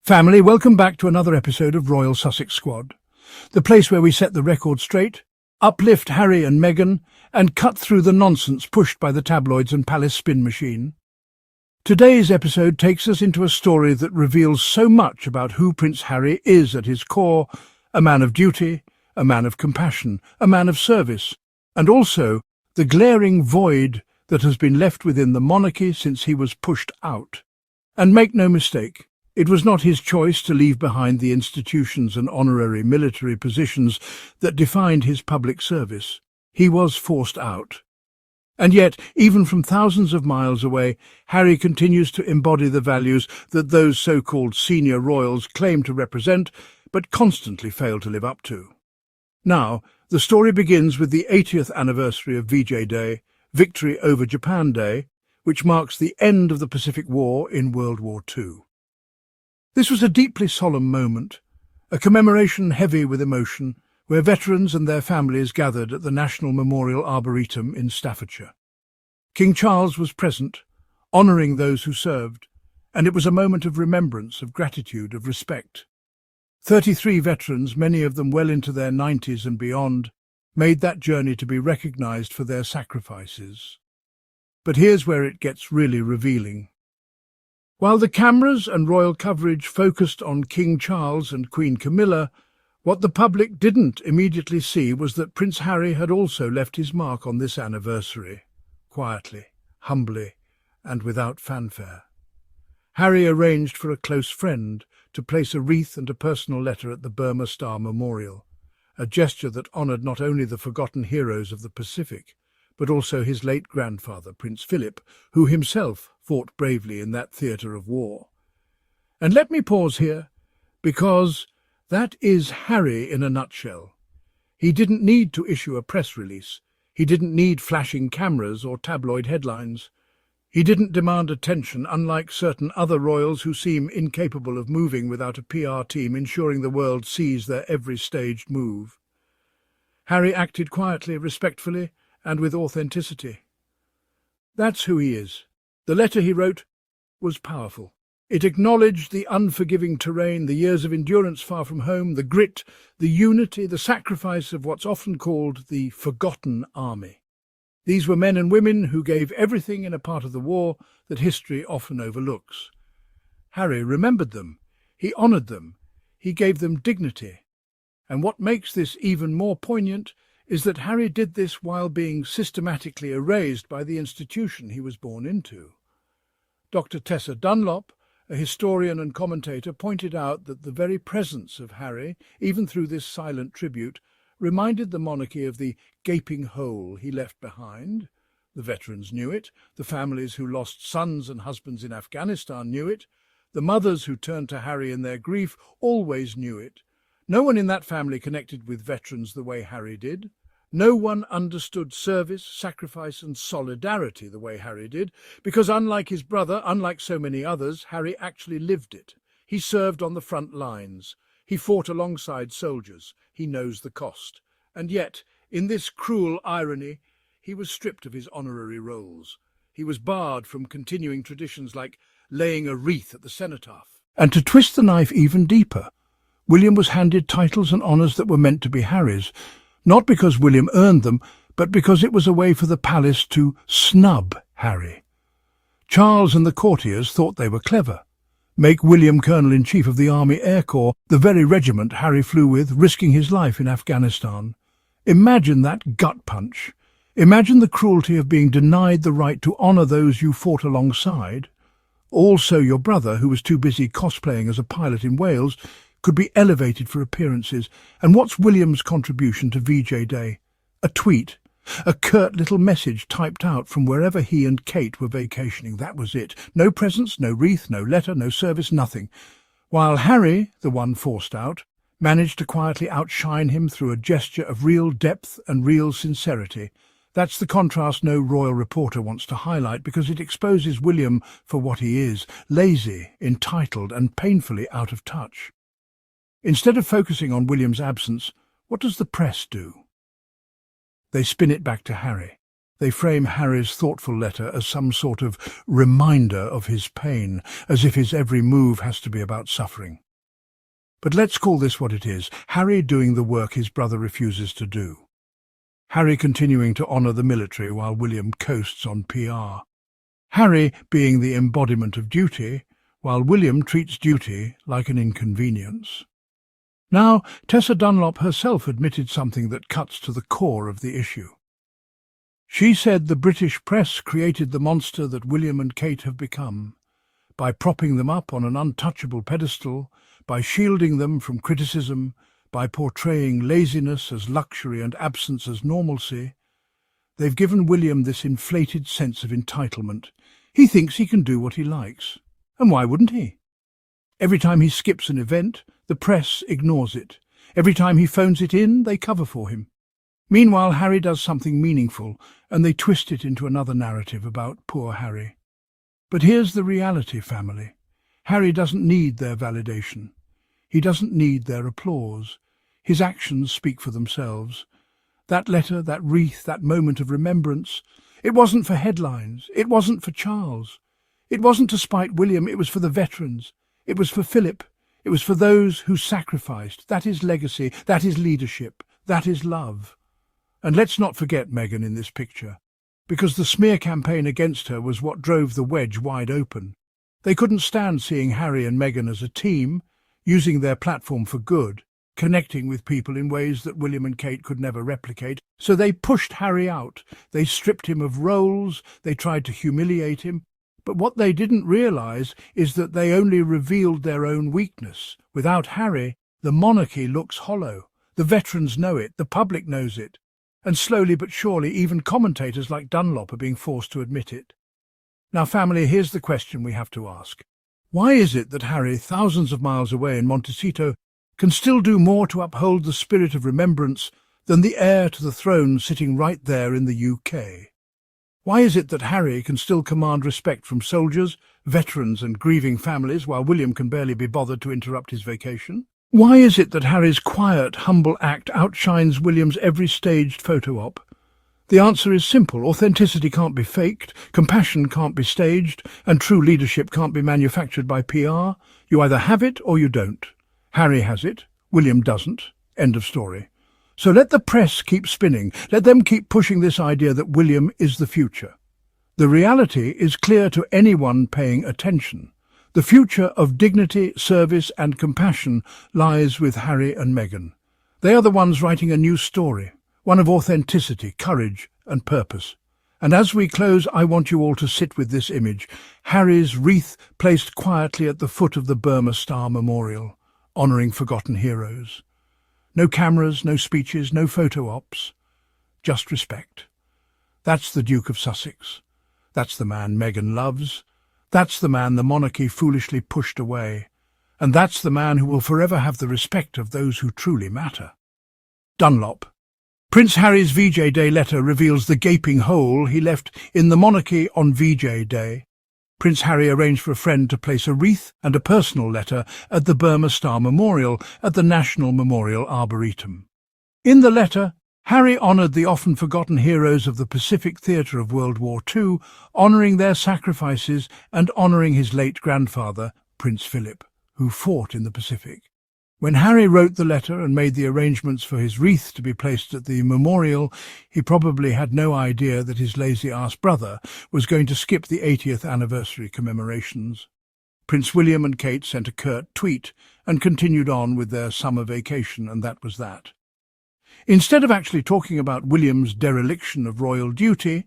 Family, welcome back to another episode of Royal Sussex Squad, the place where we set the record straight, uplift Harry and Meghan, and cut through the nonsense pushed by the tabloids and palace spin machine. Today's episode takes us into a story that reveals so much about who Prince Harry is at his core: a man of duty, a man of compassion, a man of service, and also the glaring void that has been left within the monarchy since he was pushed out. And make no mistake, it was not his choice to leave behind the institutions and honorary military positions that defined his public service. He was forced out. And yet, even from thousands of miles away, Harry continues to embody the values that those so-called senior royals claim to represent, but constantly fail to live up to. Now, the story begins with the 80th anniversary of VJ Day, Victory over Japan Day, which marks the end of the Pacific War in World War II. This was a deeply solemn moment, a commemoration heavy with emotion, where veterans and their families gathered at the National Memorial Arboretum in Staffordshire. King Charles was present, honouring those who served, and it was a moment of remembrance, of gratitude, of respect. 33 veterans, many of them well into their 90s and beyond, made that journey to be recognised for their sacrifices. But here's where it gets really revealing. While the cameras and royal coverage focused on King Charles and Queen Camilla, what the public didn't immediately see was that Prince Harry had also left his mark on this anniversary, quietly, humbly, and without fanfare. Harry arranged for a close friend to place a wreath and a personal letter at the Burma Star Memorial, a gesture that honoured not only the forgotten heroes of the Pacific, but also his late grandfather, Prince Philip, who himself fought bravely in that theatre of war. And let me pause here, because that is Harry in a nutshell. He didn't need to issue a press release. He didn't need flashing cameras or tabloid headlines. He didn't demand attention, unlike certain other royals who seem incapable of moving without a PR team ensuring the world sees their every staged move. Harry acted quietly, respectfully, and with authenticity. That's who he is. The letter he wrote was powerful. It acknowledged the unforgiving terrain, the years of endurance far from home, the grit, the unity, the sacrifice of what's often called the forgotten army. These were men and women who gave everything in a part of the war that history often overlooks. Harry remembered them. He honoured them. He gave them dignity. And what makes this even more poignant is that Harry did this while being systematically erased by the institution he was born into. Dr. Tessa Dunlop, a historian and commentator, pointed out that the very presence of Harry, even through this silent tribute, reminded the monarchy of the gaping hole he left behind. The veterans knew it, the families who lost sons and husbands in Afghanistan knew it, the mothers who turned to Harry in their grief always knew it. No one in that family connected with veterans the way Harry did. No one understood service, sacrifice and solidarity the way Harry did, because unlike his brother, unlike so many others, Harry actually lived it. He served on the front lines. He fought alongside soldiers. He knows the cost. And yet, in this cruel irony, he was stripped of his honorary roles. He was barred from continuing traditions like laying a wreath at the cenotaph. And to twist the knife even deeper, William was handed titles and honours that were meant to be Harry's, not because William earned them, but because it was a way for the palace to snub Harry. Charles and the courtiers thought they were clever. Make William Colonel-in-Chief of the Army Air Corps, the very regiment Harry flew with, risking his life in Afghanistan. Imagine that gut punch. Imagine the cruelty of being denied the right to honour those you fought alongside. Also your brother, who was too busy cosplaying as a pilot in Wales, could be elevated for appearances. And what's William's contribution to VJ Day? A tweet, a curt little message typed out from wherever he and Kate were vacationing. That was it. No presents, no wreath, no letter, no service, nothing. While Harry, the one forced out, managed to quietly outshine him through a gesture of real depth and real sincerity. That's the contrast no royal reporter wants to highlight, because it exposes William for what he is: lazy, entitled, and painfully out of touch. Instead of focusing on William's absence, what does the press do? They spin it back to Harry. They frame Harry's thoughtful letter as some sort of reminder of his pain, as if his every move has to be about suffering. But let's call this what it is: Harry doing the work his brother refuses to do. Harry continuing to honour the military while William coasts on PR. Harry being the embodiment of duty, while William treats duty like an inconvenience. Now, Tessa Dunlop herself admitted something that cuts to the core of the issue. She said the British press created the monster that William and Kate have become, by propping them up on an untouchable pedestal, by shielding them from criticism, by portraying laziness as luxury and absence as normalcy. They've given William this inflated sense of entitlement. He thinks he can do what he likes. And why wouldn't he? Every time he skips an event, the press ignores it. Every time he phones it in, they cover for him. Meanwhile, Harry does something meaningful, and they twist it into another narrative about poor Harry. But here's the reality, family. Harry doesn't need their validation. He doesn't need their applause. His actions speak for themselves. That letter, that wreath, that moment of remembrance, it wasn't for headlines. It wasn't for Charles. It wasn't to spite William. It was for the veterans. It was for Philip. It was for those who sacrificed. That is legacy. That is leadership. That is love. And let's not forget Meghan in this picture, because the smear campaign against her was what drove the wedge wide open. They couldn't stand seeing Harry and Meghan as a team, using their platform for good, connecting with people in ways that William and Kate could never replicate. So they pushed Harry out. They stripped him of roles. They tried to humiliate him. But what they didn't realise is that they only revealed their own weakness. Without Harry, the monarchy looks hollow. The veterans know it. The public knows it. And slowly but surely, even commentators like Dunlop are being forced to admit it. Now, family, here's the question we have to ask. Why is it that Harry, thousands of miles away in Montecito, can still do more to uphold the spirit of remembrance than the heir to the throne sitting right there in the UK? Why is it that Harry can still command respect from soldiers, veterans and grieving families, while William can barely be bothered to interrupt his vacation? Why is it that Harry's quiet, humble act outshines William's every staged photo op? The answer is simple. Authenticity can't be faked, compassion can't be staged, and true leadership can't be manufactured by PR. You either have it or you don't. Harry has it, William doesn't. End of story. So let the press keep spinning. Let them keep pushing this idea that William is the future. The reality is clear to anyone paying attention. The future of dignity, service and compassion lies with Harry and Meghan. They are the ones writing a new story, one of authenticity, courage and purpose. And as we close, I want you all to sit with this image. Harry's wreath placed quietly at the foot of the Burma Star Memorial, honouring forgotten heroes. No cameras, no speeches, no photo ops. Just respect. That's the Duke of Sussex. That's the man Meghan loves. That's the man the monarchy foolishly pushed away. And that's the man who will forever have the respect of those who truly matter. Dunlop. Prince Harry's VJ Day letter reveals the gaping hole he left in the monarchy on VJ Day. Prince Harry arranged for a friend to place a wreath and a personal letter at the Burma Star Memorial at the National Memorial Arboretum. In the letter, Harry honoured the often forgotten heroes of the Pacific theatre of World War II, honouring their sacrifices and honouring his late grandfather, Prince Philip, who fought in the Pacific. When Harry wrote the letter and made the arrangements for his wreath to be placed at the memorial, he probably had no idea that his lazy-ass brother was going to skip the 80th anniversary commemorations. Prince William and Kate sent a curt tweet and continued on with their summer vacation, and that was that. Instead of actually talking about William's dereliction of royal duty,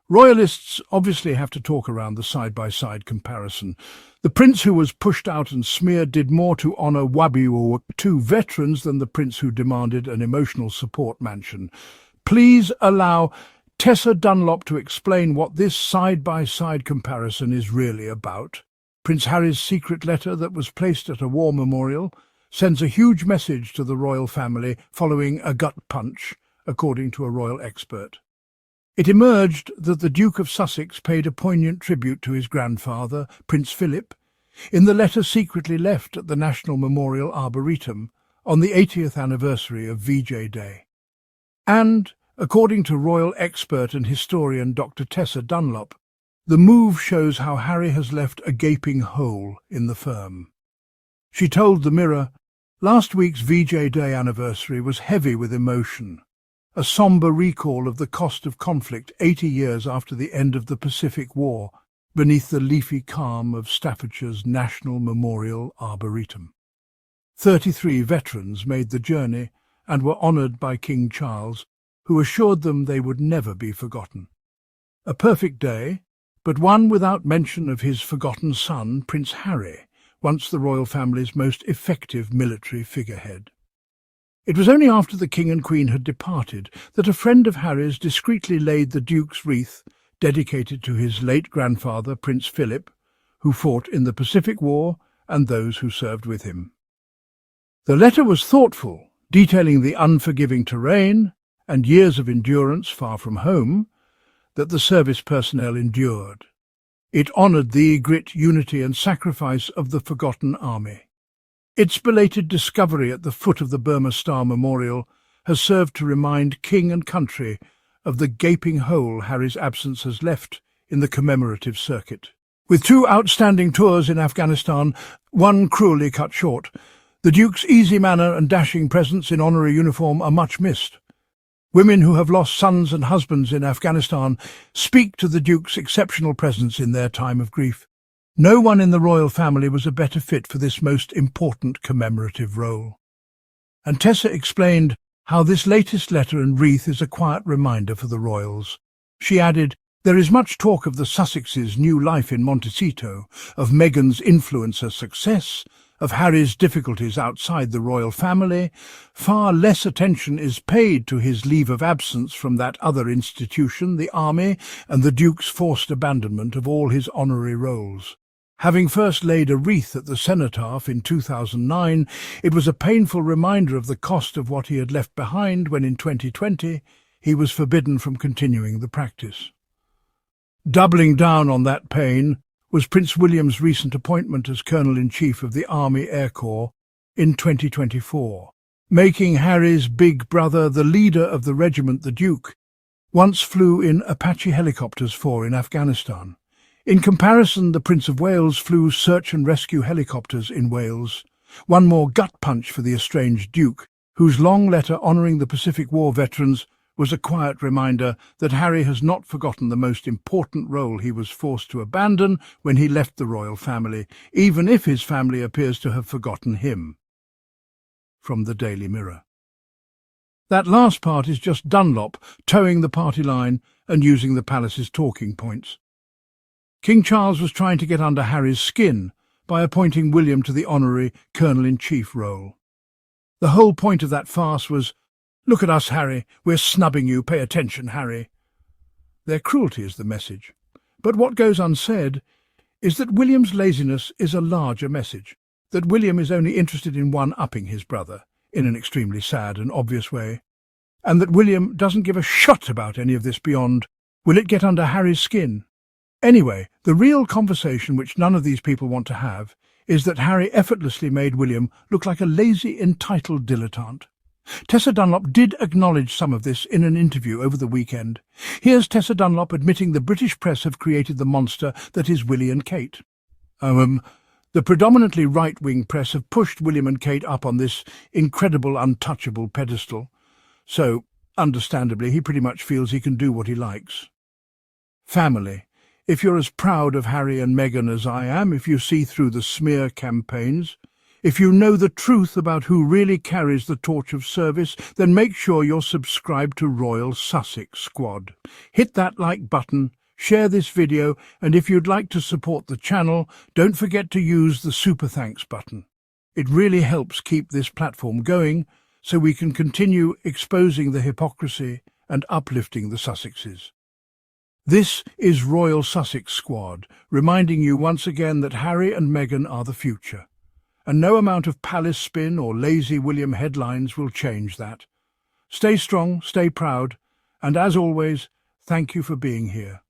royalists obviously have to talk around the side-by-side comparison. The prince who was pushed out and smeared did more to honour Wabiwo two veterans than the prince who demanded an emotional support mansion. Please allow Tessa Dunlop to explain what this side-by-side comparison is really about. Prince Harry's secret letter that was placed at a war memorial sends a huge message to the royal family following a gut punch, according to a royal expert. It emerged that the Duke of Sussex paid a poignant tribute to his grandfather, Prince Philip, in the letter secretly left at the National Memorial Arboretum on the 80th anniversary of VJ Day. And, According to royal expert and historian Dr. Tessa Dunlop, the move shows how Harry has left a gaping hole in the firm. She told the Mirror, "Last week's VJ Day anniversary was heavy with emotion, a sombre recall of the cost of conflict 80 years after the end of the Pacific War, beneath the leafy calm of Staffordshire's National Memorial Arboretum. 33 veterans made the journey and were honoured by King Charles, who assured them they would never be forgotten. A perfect day, but one without mention of his forgotten son, Prince Harry, once the royal family's most effective military figurehead. It was only after the King and Queen had departed that a friend of Harry's discreetly laid the Duke's wreath, dedicated to his late grandfather, Prince Philip, who fought in the Pacific War, and those who served with him. The letter was thoughtful, detailing the unforgiving terrain and years of endurance far from home that the service personnel endured. It honoured the grit, unity and sacrifice of the forgotten army. Its belated discovery at the foot of the Burma Star Memorial has served to remind king and country of the gaping hole Harry's absence has left in the commemorative circuit. With 2 outstanding tours in Afghanistan, one cruelly cut short, the Duke's easy manner and dashing presence in honorary uniform are much missed. Women who have lost sons and husbands in Afghanistan speak to the Duke's exceptional presence in their time of grief. No one in the royal family was a better fit for this most important commemorative role. And Tessa explained how this latest letter and wreath is a quiet reminder for the royals. She added, "There is much talk of the Sussexes' new life in Montecito, of Meghan's influencer success, of Harry's difficulties outside the royal family. Far less attention is paid to his leave of absence from that other institution, the army, and the Duke's forced abandonment of all his honorary roles. Having first laid a wreath at the cenotaph in 2009, it was a painful reminder of the cost of what he had left behind when in 2020 he was forbidden from continuing the practice." Doubling down on that pain was Prince William's recent appointment as Colonel-in-Chief of the Army Air Corps in 2024, making Harry's big brother the leader of the regiment the Duke once flew in Apache helicopters for in Afghanistan. In comparison, the Prince of Wales flew search and rescue helicopters in Wales, one more gut punch for the estranged Duke, whose long letter honouring the Pacific War veterans was a quiet reminder that Harry has not forgotten the most important role he was forced to abandon when he left the royal family, even if his family appears to have forgotten him. From the Daily Mirror. That last part is just Dunlop towing the party line and using the palace's talking points. King Charles was trying to get under Harry's skin by appointing William to the honorary Colonel-in-Chief role. The whole point of that farce was, "Look at us, Harry, we're snubbing you, pay attention, Harry." Their cruelty is the message. But what goes unsaid is that William's laziness is a larger message, that William is only interested in one-upping his brother, in an extremely sad and obvious way, and that William doesn't give a shot about any of this beyond, will it get under Harry's skin? Anyway, the real conversation which none of these people want to have is that Harry effortlessly made William look like a lazy, entitled dilettante. Tessa Dunlop did acknowledge some of this in an interview over the weekend. Here's Tessa Dunlop admitting the British press have created the monster that is Willie and Kate. The predominantly right-wing press have pushed William and Kate up on this incredible, untouchable pedestal. So, understandably, he pretty much feels he can do what he likes. Family. If you're as proud of Harry and Meghan as I am, if you see through the smear campaigns, if you know the truth about who really carries the torch of service, then make sure you're subscribed to Royal Sussex Squad. Hit that like button, share this video, and if you'd like to support the channel, don't forget to use the super thanks button. It really helps keep this platform going so we can continue exposing the hypocrisy and uplifting the Sussexes. This is Royal Sussex Squad, reminding you once again that Harry and Meghan are the future. And no amount of palace spin or lazy William headlines will change that. Stay strong, stay proud, and as always, thank you for being here.